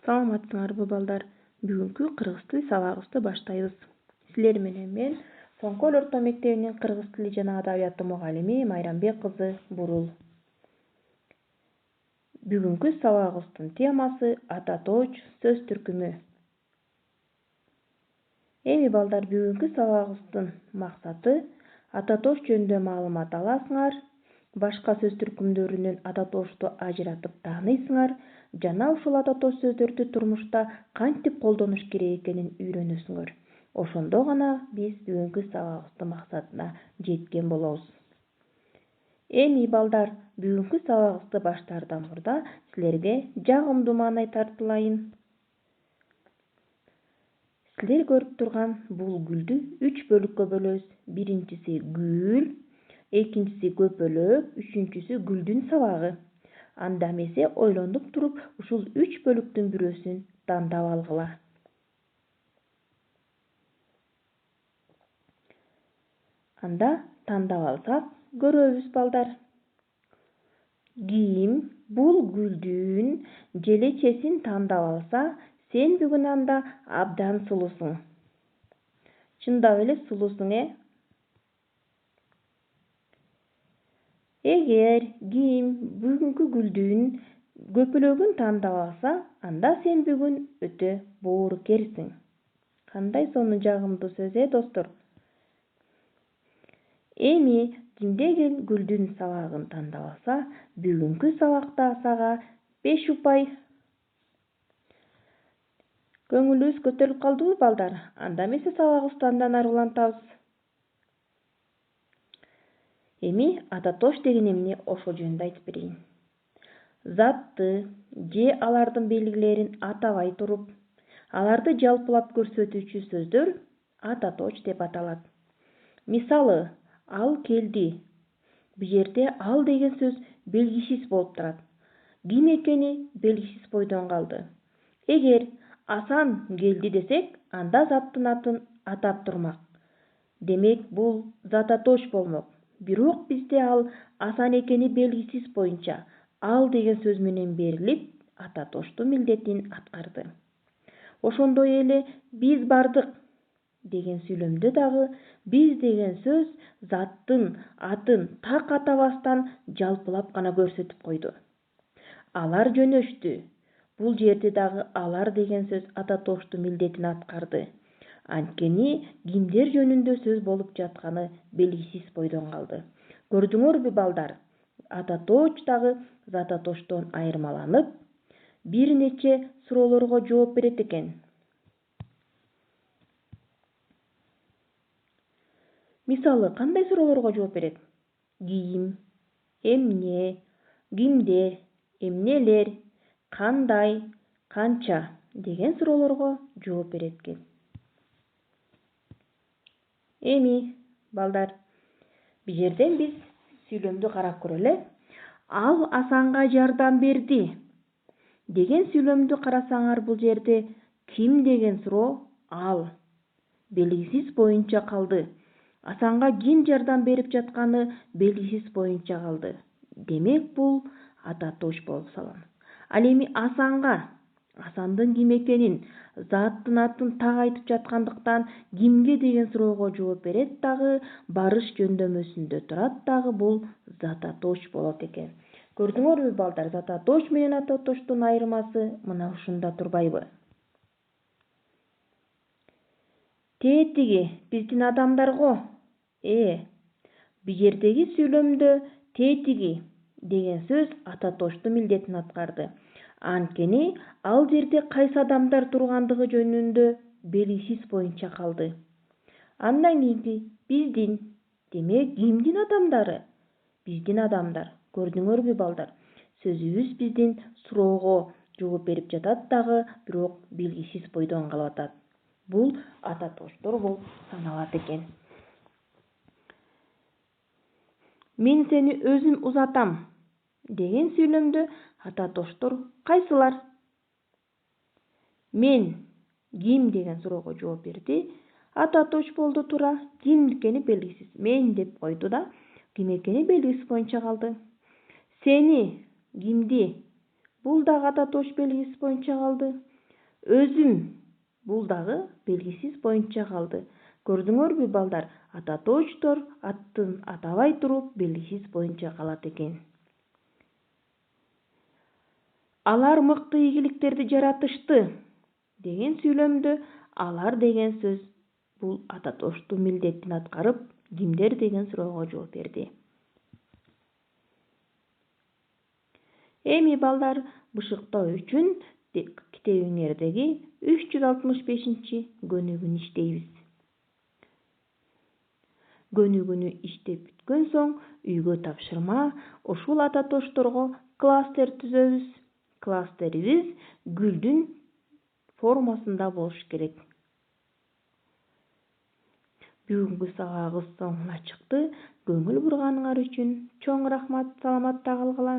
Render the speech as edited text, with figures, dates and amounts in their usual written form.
Саламатсыңарбы балдар? Бүгүнкү кыргыз тили сабагыбызды баштайбыз. Силер менен мен Соңкөл орто мектебинин кыргыз тили жана адабияты мугалими Майрамбек кызы Бурул. Бүгүнкү сабагыбыздын темасы ата точ сөз түркүмү. Эми балдар, бүгүнкү сабагыбыздын максаты ата точ жөнүндө маалымат аласыңар, башка сөз түркүмдөрүнөн ата точту ажыратып тааныйсыңар жана ушул ата точ сөздөрдү турмушта кантип колдонуш керек экенин үйрөнөсүңөр. Ошондо гана биз бүгүнкү сабагыбыздын максатына жеткен болобуз. Эми балдар, бүгүнкү сабагыбызды баштаардан мурда силерге жагымдуу маанай тартылайын. Силер көрүп турган бул гүлдү 3 бөлүккө бөлөбүз. Биринчиси гүл, экинчиси көпөлөк, үчүнчүсү гүлдүн сабагы. Анда эмесе ойлонуп туруп ушул 3 бөлүктүн бирөөсүн тандап алгыла. Анда тандап алсак көрөбүз балдар. Ким бул гүлдүн желечесин тандап алса, сен бүгүн анда абдан сулуусуң. Чындап эле сулуусуң, Эгер ким бүгүнкү гүлдүн көпөлөгүн тандап алса, анда сен бүгүн өтө боорукерсиң. Кандай сонун жагымдуу сөз, достор? Эми кимдеген гүлдүн сабагын тандап алса, бүгүнкү сабакта сага 5 упай. Көңүлүбүз көтөрүлүп калдыбы балдар? Анда эмесе сабагыбызды андан ары улантабыз. Эми ата точ деген эмне, ошол жөнүндө айтып берейин. Затты же алардын белгилерин атабай туруп, аларды жалпылап көрсөтүүчү сөздөр ата точ деп аталат. Мисалы, ал келди. Бул жерде ал деген сөз белгисиз болуп турат. Ким экени белгисиз бойдон калды. Эгер Асан келди десек, анда заттын атын атап турмак. Демек, бул зата точ болмок. Бирок бизде ал Асан экени белгисиз боюнча ал деген сөз менен берилип, ата точтун милдетин аткарды. Ошондой эле биз бардык деген сүйлөмдө дагы биз деген сөз заттын атын так атабастан жалпылап гана көрсөтүп койду. Алар жөнөштү. Бул жерде дагы алар деген сөз ата точтун милдетин аткарды. Анткени кимдер жөнүндө сөз болуп жатканы белгисиз бойдон калды. Көрдүңөрбү балдар? Ата точ дагы зата точтон айырмаланып, бир нече суроолорго жооп берет экен. Мисалы, кандай суроолорго жооп берет? Ким, эмне, кимдер, эмнелер, кандай, канча деген суроолорго жооп берет экен. Эми балдар, бул жерден биз сүйлөмдү карап көрөлү. Ал Асанга жардам берди деген сүйлөмдү карасаңар, бул жерде ким деген суроо ал белгисиз боюнча калды. Асанга ким жардам берип жатканы белгисиз боюнча калды. Демек, бул ата точ болуп салат. Ал эми Асандын ким экенин, заттын атын так айтып жаткандыктан кимге деген суроого жооп берет дагы, барыш жөндөмөсүндө турат дагы, бул зата точ болот экен. Көрдүңөрбү балдар, зата точ менен ата точтун айырмасы мына ушунда турбайбы? Тетиги биздин адамдарго. Бул жердеги сүйлөмдө тетиги деген сөз ата точтун милдетин аткарды. Анткени ал жерде кайсы адамдар тургандыгы жөнүндө белгисиз боюнча калды. Андан кийинки биздин. Демек, кимдин адамдары? Биздин адамдар. Көрдүңөрбү балдар? Сөзүбүз биздин суроого жооп берип жатат дагы, бирок белгисиз бойдон калып атат. Бул ата точтор болуп саналат экен. Мен сени өзүм узатам деген сүйлөмдө ата точтор кайсылар? Мен ким деген суроого жооп берди. Ата точ болду тура, ким экени белгисиз. Мен деп койду да, ким экени белгисиз боюнча калды. Сени, кимди? Бул дагы ата точ белгисиз боюнча калды. Өзүм. Бул дагы белгисиз боюнча калды. Көрдүңөрбү балдар, ата точтор аттын атабай туруп белгисиз боюнча калат экен. Алар мыкты ийгиликтерди жаратышты деген сүйлөмдө алар деген сөз бул ата тоштун милдетин аткарып, кимдер деген суроого жооп берди. Эми балдар бышыктоо үчүн китебиңердеги 365 көнүгүүнү иштейбиз. Көнүгүүнү иштеп бүткөн соң үйгө тапшырма ушул ата тошторго кластер түзөбүз. Кластерибиз гүлдүн формасында болуш керек. Бүгүнкү сабагыбыз соңуна чыкты. Көңүл бурганыңар үчүн чоң рахмат. Саламатта калгыла.